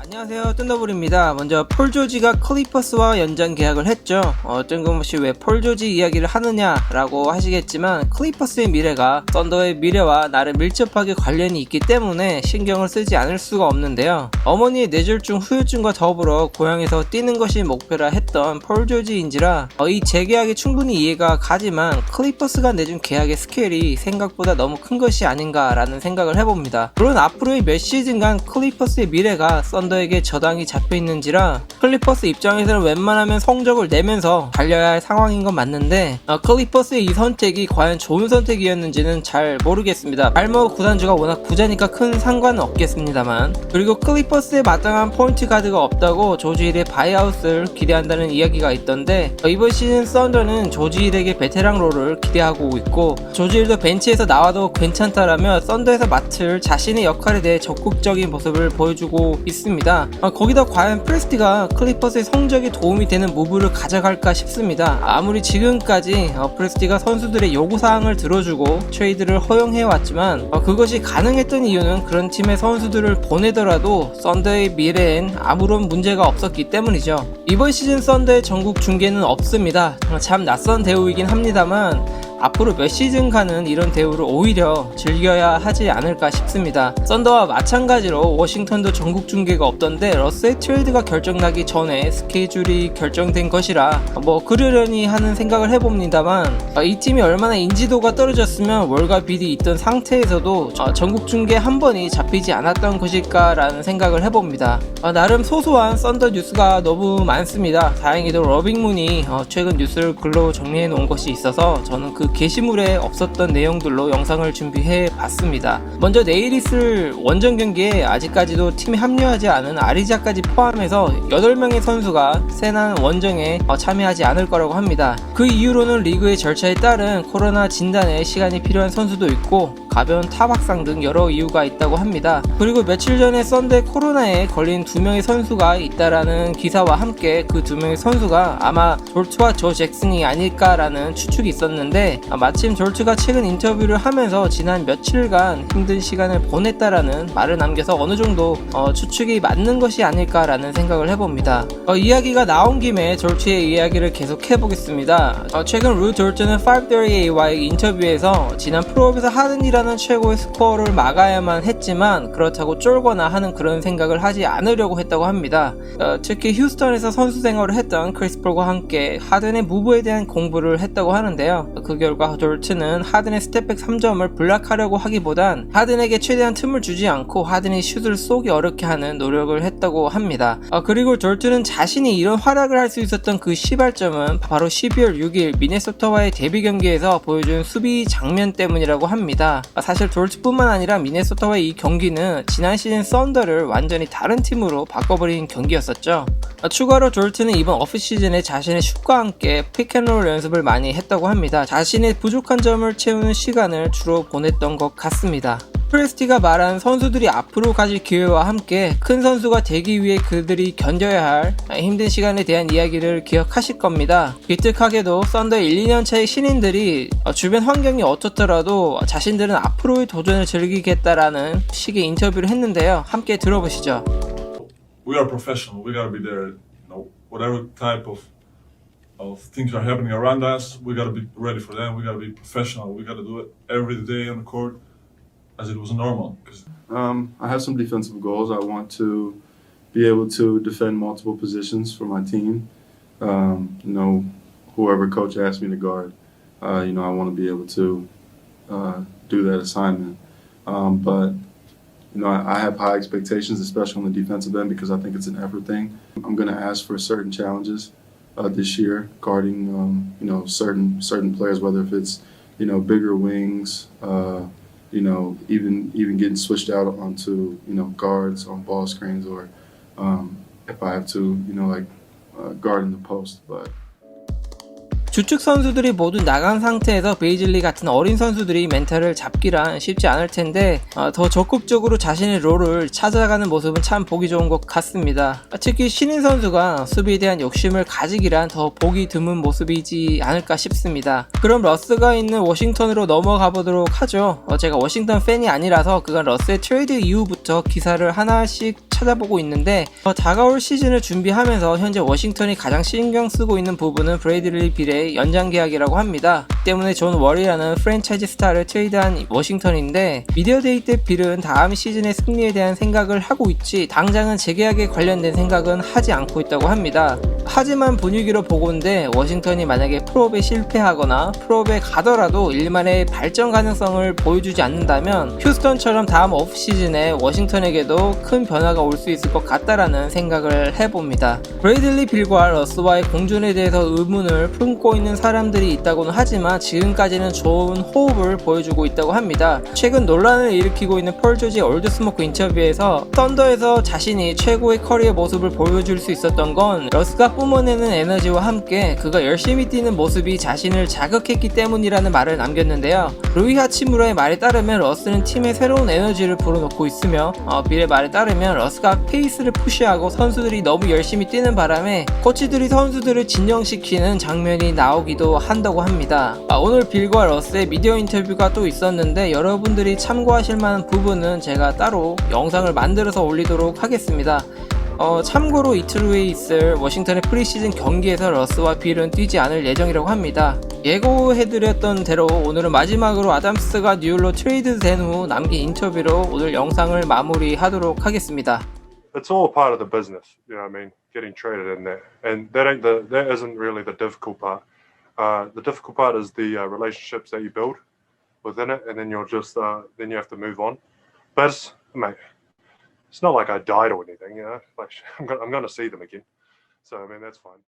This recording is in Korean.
안녕하세요, 뜬더블입니다. 먼저 폴 조지가 클리퍼스와 연장 계약을 했죠. 뜬금없이 왜 폴 조지 이야기를 하느냐라고 하시겠지만 클리퍼스의 미래가 썬더의 미래와 나름 밀접하게 관련이 있기 때문에 신경을 쓰지 않을 수가 없는데요. 어머니의 뇌졸중 후유증과 더불어 고향에서 뛰는 것이 목표라 했던 폴 조지인지라 이 재계약이 충분히 이해가 가지만 클리퍼스가 내준 계약의 스케일이 생각보다 너무 큰 것이 아닌가라는 생각을 해봅니다. 물론 앞으로의 몇 시즌간 클리퍼스의 미래가 썬더에게 저당이 잡혀있는지라 클리퍼스 입장에서는 웬만하면 성적을 내면서 달려야 할 상황인 건 맞는데 클리퍼스의 이 선택이 과연 좋은 선택이었는지는 잘 모르겠습니다. 발머 구단주가 워낙 부자니까 큰 상관은 없겠습니다만, 그리고 클리퍼스에 마땅한 포인트 가드가 없다고 조지 힐의 바이아웃을 기대한다는 이야기가 있던데 이번 시즌 썬더는 조지 힐에게 베테랑 롤을 기대하고 있고 조지 힐도 벤치에서 나와도 괜찮다라며 썬더에서 맡을 자신의 역할에 대해 적극적인 모습을 보여주고 있습니다. 거기다 과연 프레스티가 클리퍼스의 성적에 도움이 되는 무브를 가져갈까 싶습니다. 아무리 지금까지 프레스티가 선수들의 요구사항을 들어주고 트레이드를 허용해왔지만 그것이 가능했던 이유는 그런 팀의 선수들을 보내더라도 썬더의 미래엔 아무런 문제가 없었기 때문이죠. 이번 시즌 썬더의 전국 중계는 없습니다. 참 낯선 대우이긴 합니다만 앞으로 몇 시즌간은 이런 대우를 오히려 즐겨야 하지 않을까 싶습니다. 썬더와 마찬가지로 워싱턴도 전국 중계가 없던데 러스의 트레이드가 결정나기 전에 스케줄이 결정된 것이라 그러려니 하는 생각을 해봅니다만 이 팀이 얼마나 인지도가 떨어졌으면 월가 빚이 있던 상태에서도 전국 중계 한 번이 잡히지 않았던 것일까 라는 생각을 해봅니다. 나름 소소한 썬더 뉴스가 너무 많습니다. 다행히도 러빙문이 최근 뉴스를 글로 정리해 놓은 것이 있어서 저는 그 게시물에 없었던 내용들로 영상을 준비해 봤습니다. 먼저 내일 있을 원정 경기에 아직까지도 팀에 합류하지 않은 아리자까지 포함해서 8명의 선수가 세난 원정에 참여하지 않을 거라고 합니다. 그 이유로는 리그의 절차에 따른 코로나 진단에 시간이 필요한 선수도 있고 가벼운 타박상 등 여러 이유가 있다고 합니다. 그리고 며칠 전에 썬더의 코로나에 걸린 2명의 선수가 있다라는 기사와 함께 그 2명의 선수가 아마 졸트와 조 잭슨이 아닐까라는 추측이 있었는데 마침 졸트가 최근 인터뷰를 하면서 지난 며칠간 힘든 시간을 보냈다라는 말을 남겨서 어느 정도 추측이 맞는 것이 아닐까라는 생각을 해봅니다. 이야기가 나온 김에 졸트의 이야기를 계속 해보겠습니다. 최근 루 졸트는 538와의 인터뷰에서 지난 프로업에서 하든이라는 최고의 스코어를 막아야만 했지만 그렇다고 쫄거나 하는 그런 생각을 하지 않으려고 했다고 합니다. 특히 휴스턴에서 선수 생활을 했던 크리스 폴과 함께 하든의 무브에 대한 공부를 했다고 하는데요. 그 결과 졸트는 하든의 스텝백 3점을 블락하려고 하기보단 하든에게 최대한 틈을 주지 않고 하든이 슛을 쏘기 어렵게 하는 노력을 했다고 합니다. 그리고 졸트는 자신이 이런 활약을 할 수 있었던 그 시발점은 바로 12월 6일 미네소타와의 데뷔 경기에서 보여준 수비 장면 때문이라고 합니다. 사실 졸트뿐만 아니라 미네소타와의 이 경기는 지난 시즌 썬더를 완전히 다른 팀으로 바꿔버린 경기였었죠. 추가로 졸트는 이번 오프시즌에 자신의 슛과 함께 픽앤롤 연습을 많이 했다고 합니다. 자신의 부족한 점을 채우는 시간을 주로 보냈던 것 같습니다. 프레스티가 말한 선수들이 앞으로 가질 기회와 함께 큰 선수가 되기 위해 그들이 견뎌야 할 힘든 시간에 대한 이야기를 기억하실 겁니다. 기특하게도 썬더 1, 2년 차의 신인들이 주변 환경이 어떻더라도 자신들은 앞으로의 도전을 즐기겠다라는 식의 인터뷰를 했는데요. 함께 들어보시죠. We are professional. We gotta be there. Whatever type of things are happening around us, we gotta be ready for them. We gotta be professional. We gotta do it every day on the court as it was normal. I have some defensive goals. I want to be able to defend multiple positions for my team. Whoever coach asks me to guard, I want to be able to do that assignment. But I have high expectations, especially on the defensive end, because I think it's an effort thing. I'm going to ask for certain challenges this year, guarding certain players, whether if it's bigger wings, even getting switched out onto guards on ball screens, or if I have to guard in the post, but. 주축 선수들이 모두 나간 상태에서 베이즐리 같은 어린 선수들이 멘탈을 잡기란 쉽지 않을 텐데 더 적극적으로 자신의 롤을 찾아가는 모습은 참 보기 좋은 것 같습니다. 특히 신인 선수가 수비에 대한 욕심을 가지기란 더 보기 드문 모습이지 않을까 싶습니다. 그럼 러스가 있는 워싱턴으로 넘어가 보도록 하죠. 제가 워싱턴 팬이 아니라서 그간 러스의 트레이드 이후부터 기사를 하나씩 찾아보고 있는데 다가올 시즌을 준비하면서 현재 워싱턴이 가장 신경 쓰고 있는 부분은 브래들리 빌의 연장 계약이라고 합니다. 때문에 존 월이라는 프랜차이즈 스타를 트레이드한 워싱턴인데 미디어데이 때 빌은 다음 시즌의 승리에 대한 생각을 하고 있지 당장은 재계약에 관련된 생각은 하지 않고 있다고 합니다. 하지만 분위기로 보건대 워싱턴이 만약에 프로업에 실패하거나 프로업에 가더라도 일만의 발전 가능성을 보여주지 않는다면 휴스턴처럼 다음 오프시즌에 워싱턴에게도 큰 변화가 올 수 있을 것 같다라는 생각을 해봅니다. 브래들리 빌과 러스와의 공존에 대해서 의문을 품고 있는 사람들이 있다고는 하지만 지금까지는 좋은 호흡을 보여주고 있다고 합니다. 최근 논란을 일으키고 있는 폴 조지의 올드스모크 인터뷰에서 썬더에서 자신이 최고의 커리어 모습을 보여줄 수 있었던 건 러스가 뿜어내는 에너지와 함께 그가 열심히 뛰는 모습이 자신을 자극했기 때문이라는 말을 남겼는데요. 루이 하치무라의 말에 따르면 러스는 팀에 새로운 에너지를 불어넣고 있으며 빌의 말에 따르면 러스가 페이스를 푸시하고 선수들이 너무 열심히 뛰는 바람에 코치들이 선수들을 진정시키는 장면이 나오기도 한다고 합니다. 오늘 빌과 러스의 미디어 인터뷰가 또 있었는데 여러분들이 참고하실 만한 부분은 제가 따로 영상을 만들어서 올리도록 하겠습니다. 참고로 이틀 후에 있을 워싱턴의 프리시즌 경기에서 러스와 빌은 뛰지 않을 예정이라고 합니다. 예고해드렸던 대로 오늘은 마지막으로 아담스가 뉴욕로 트레이드된 후 남긴 인터뷰로 오늘 영상을 마무리하도록 하겠습니다. It's all part of the business, you know what I mean? Getting traded in there, and that isn't really the difficult part. The difficult part is the relationships that you build within it, and then then you have to move on. But mate, it's not like I died or anything, you know. Like I'm gonna see them again, so I mean that's fine.